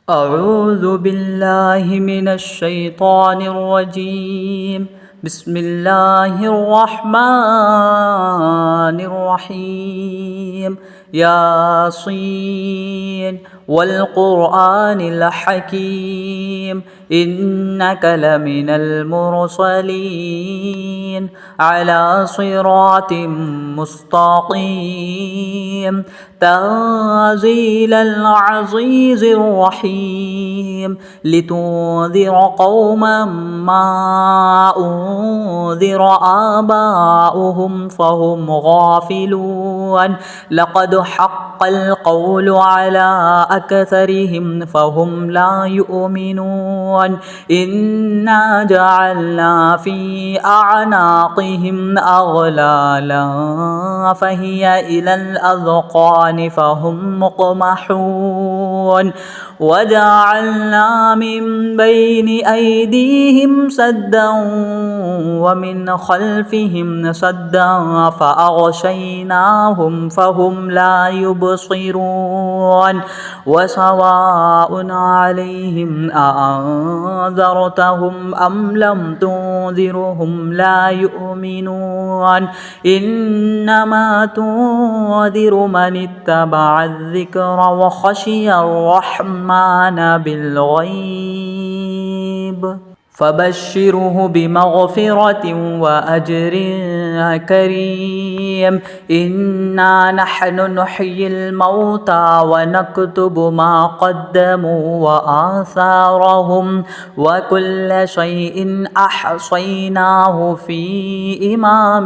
أعوذ بالله من الشيطان الرجيم. بسم الله الرحمن الرحيم. ياسين والقرآن الحكيم إنك لمن المرسلين على صراط مستقيم تنزيل العزيز الرحيم لتنذر قوما ما أنذر آباؤهم فهم غافلون لقد حق القول على أكثرهم فهم لا يؤمنون إنا جعلنا في أعناقهم أغلالا فهي إلى الأذقان فهم مقمحون وجعلنا من بين أيديهم سدا ومن خلفهم سدا فأغشيناهم فهم لا يبصرون وسواء عليهم أأنذرتهم أم لم تنذرهم لا يؤمنون إنما تنذر من اتبع الذكر وخشي الرحمن بالغيب فبشره بمغفرة وأجر كريم. إنا نحن نحيي الموتى ونكتب ما قدموا وآثارهم وكل شيء أحصيناه في إمام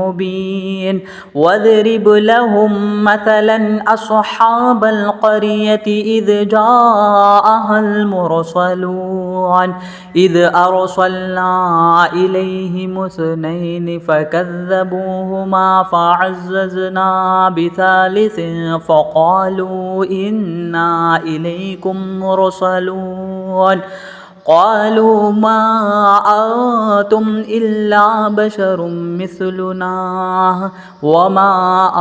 مبين واضرب لهم مثلا أصحاب القرية إذ جاءها المرسلون إذ أرسلنا إليهم اثنين فكذبوهما فعززنا بثالث فقالوا إنا إليكم مرسلون قالوا ما أنتم إلا بشر مثلنا وما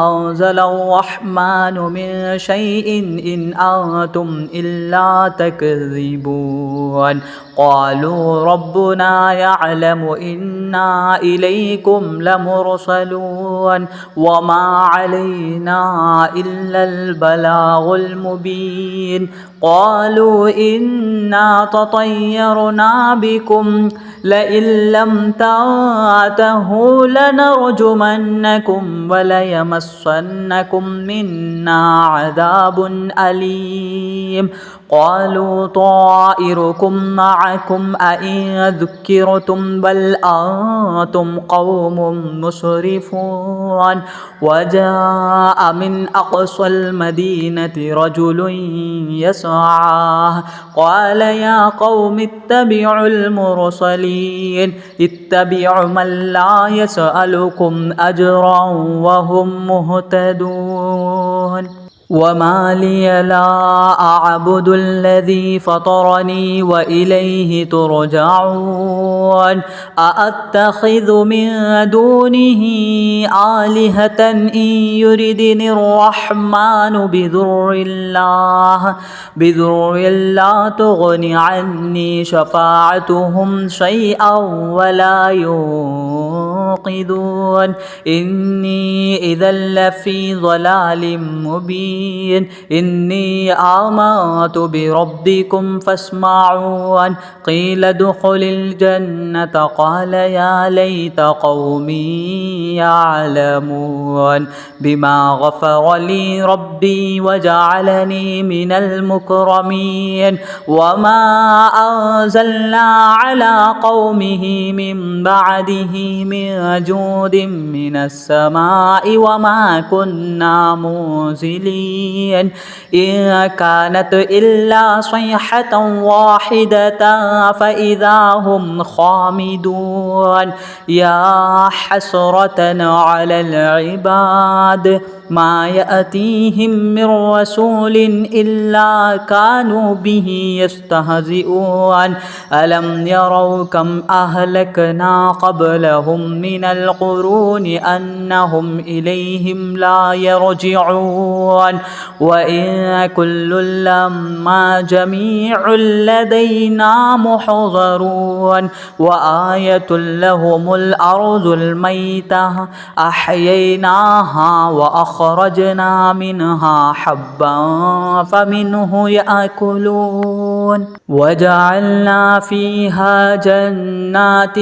أنزل الرحمن من شيء إن أنتم إلا تكذبون قالوا ربنا يعلم إنا إليكم لمرسلون وما علينا إلا البلاغ المبين قالوا إنا تطيرنا بكم لئن لم تنتهوا لنرجمنكم وليمسنكم منا عذاب أليم قالوا طائركم معكم أئن ذكرتم بل أنتم قوم مسرفون وجاء من أقصى المدينة رجل يسعى قال يا قوم اتبعوا المرسلين اتبعوا من لا يسألكم أجرا وهم مهتدون وما لي لا أعبد الذي فطرني وإليه ترجعون أأتخذ من دونه آلهة إن يردني الرحمن بضر لا تغن عني شفاعتهم شيئا ولا ينقذون إني إذا لفي ضلال مبين إني آمنت بربكم فاسمعون قيل ادخل الجنة قال يا ليت قومي يعلمون بما غفر لي ربي وجعلني من المكرمين وما أنزلنا على قومه من بعده من جود من السماء وما كنا منزلين إن كانت إلا صيحة واحدة فإذا هم خامدون يا حسرة على العباد ما يأتيهم من رسول إلا كانوا به يستهزئون ألم يروا كم أهلكنا قبلهم من القرون أنهم إليهم لا يرجعون وإن كل لما جميع لدينا محضرون وآية لهم الأرض الميتة أحييناها وأخرجنا منها حبا فمنه يأكلون وجعلنا فيها جنات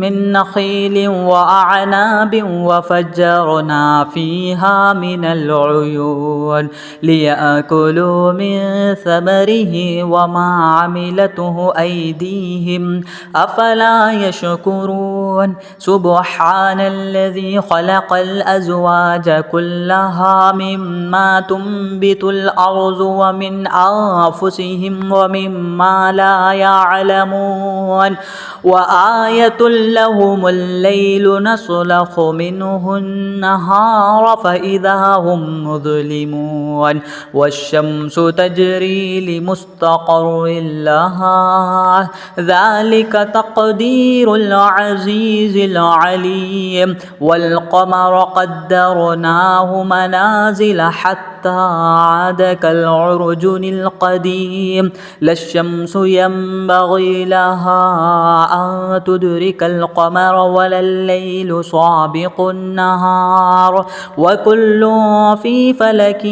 من نخيل وأعناب وفجرنا فيها من العيون ليأكلوا من ثمره وما عملته أيديهم أفلا يشكرون سبحان الذي خلق الأزواج كلها مما تنبت الأرض ومن أنفسهم ومما لا يعلمون وآية لهم الليل نسلخ منه النهار فإذا هم مظلمون والشمس تجري لمستقر لها ذلك تقدير العزيز العليم والقمر قدرناه منازل حتى عاد كالعرجون القديم لا الشمس ينبغي لها أن تدرك القمر ولا الليل سابق النهار وكل في فلك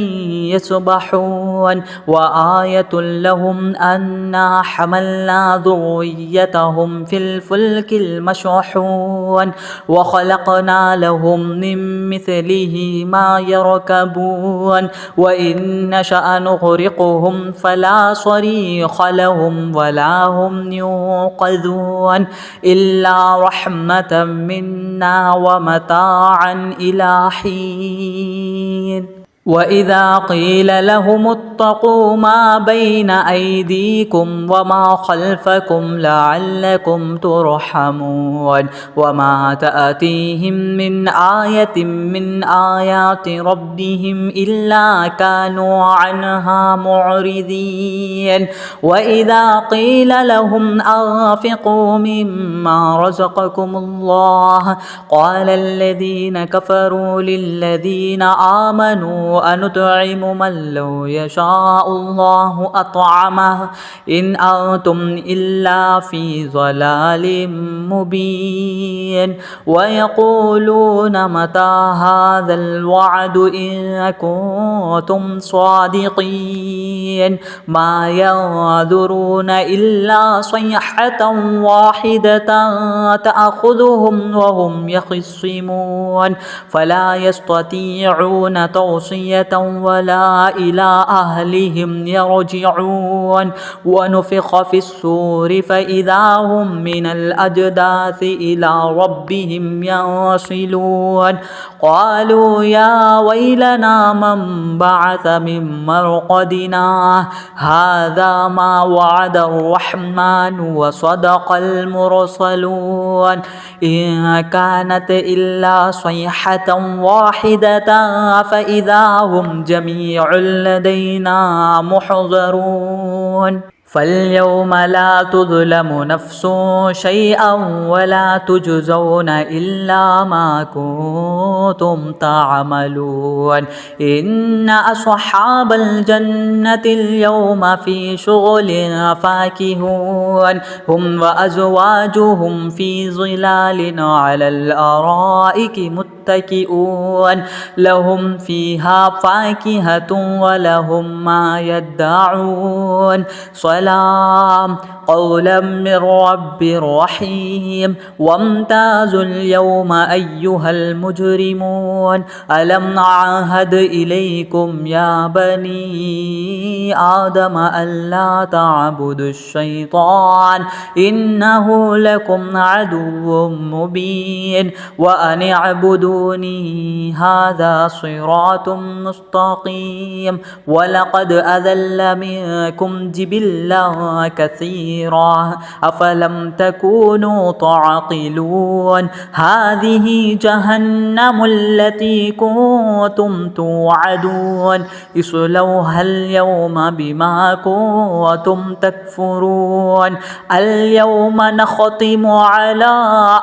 يسبحون وآية لهم أنا حملنا ذريتهم في الفلك المشحون وخلقنا لهم من مثله ما يركبون وإن نشأ نغرقهم فلا صريخ لهم ولا هم ينقذون إلا رحمة منا ومتاعا إلى حين وإذا قيل لهم اتقوا ما بين أيديكم وما خلفكم لعلكم ترحمون وما تأتيهم من آية من آيات ربهم إلا كانوا عنها معرضين وإذا قيل لهم أنفقوا مما رزقكم الله قال الذين كفروا للذين آمنوا أنطعم من لو يشاء الله أطعمه إن أنتم إلا في ضلال مبين ويقولون متى هذا الوعد إن كنتم صادقين ما ينظرون إلا صيحة واحدة تأخذهم وهم يخصمون فلا يستطيعون توصية ولا إلى أهلهم يرجعون ونفخ في الصور فإذا هم من الأجداث إلى ربهم ينصلون قالوا يا ويلنا من بعث من مرقدنا هذا ما وعد الرحمن وصدق المرسلون إن كانت إلا صيحة واحدة فإذا هم جميع لدينا محضرون فاليوم لا تظلم نفس شيئا ولا تجزون إلا ما كنتم تعملون إن أصحاب الجنة اليوم في شغل فاكهون هم وأزواجهم في ظلال على الأرائك متكئون لهم فيها فاكهة ولهم ما يدعون سلام قولا من رب رحيم وامتازوا اليوم أيها المجرمون ألم أعهد إليكم يا بني آدم ألا تعبدوا الشيطان إنه لكم عدو مبين وأن اعبدوني هذا صراط مستقيم ولقد أذل منكم جبلا كثيرا كثيرا أفلم تكونوا تعقلون هذه جهنم التي كنتم توعدون اصلوها اليوم بما كنتم تكفرون اليوم نختم على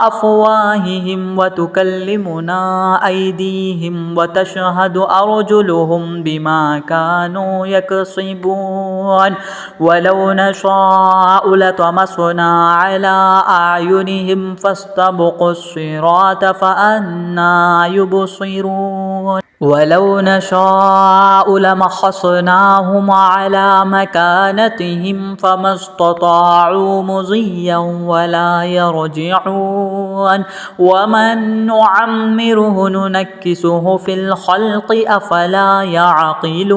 أفواههم وتكلمنا أيديهم وتشهد أرجلهم بما كانوا يكسبون ولو نشاء لطمسنا على أعينهم فاستبقوا الصراط فأنى يبصرون ولو نشاء لمسخناهم على مكانتهم فما استطاعوا مضيا ولا يرجعون ومن نعمره ننكسه في الخلق أفلا يعقلون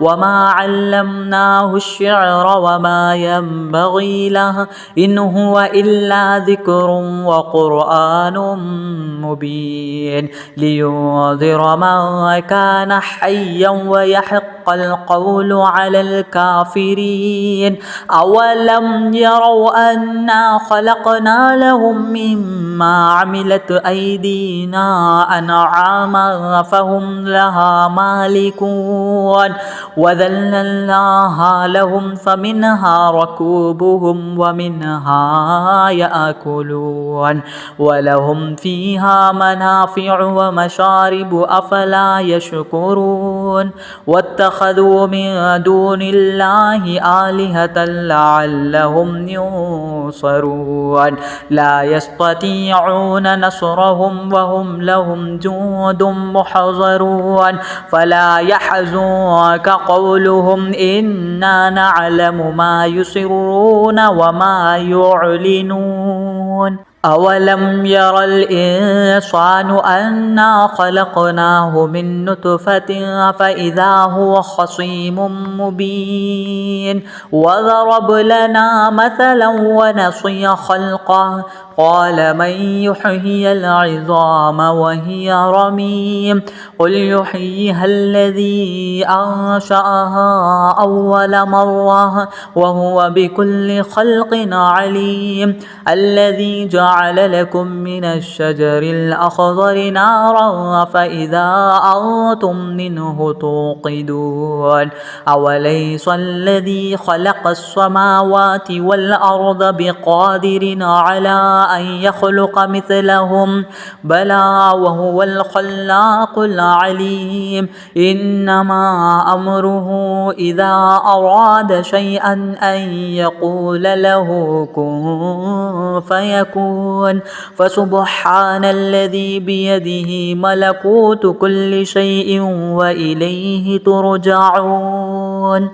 وما علمناه الشعر وما ينبغي له إن هو إلا ذكر وقرآن مبين لينذر من كان حيا ويحق القول على الكافرين أولم يروا أنا خلقنا لهم مما عملت أيدينا أنعاما فهم لها مالكون وذللناها لهم فمنها ركوبهم ومنها يأكلون ولهم فيها منافع ومشارب أفلا يشكرون واتخذوا من دون الله آلهة لعلهم ينصرون لا يستطيعون نصرهم وهم لهم جند محضرون فلا يحزنك قولهم إنا نعلم ما يسرون وما يعلنون أولم ير الإنسان أنا خلقناه من نطفة فإذا هو خصيم مبين وضرب لنا مثلا ونسي خلقه قال من يحيي العظام وهي رميم قل يحييها الذي أنشأها أول مرة وهو بكل خلق عليم الذي جعل لكم من الشجر الأخضر نارا فإذا أنتم منه توقدون أوليس الذي خلق السماوات والأرض بقادر على أن يخلق مثلهم بلى وهو الخلاق العليم إنما أمره إذا أراد شيئا أن يقول له كن فيكون فسبحان الذي بيده ملكوت كل شيء وإليه ترجعون.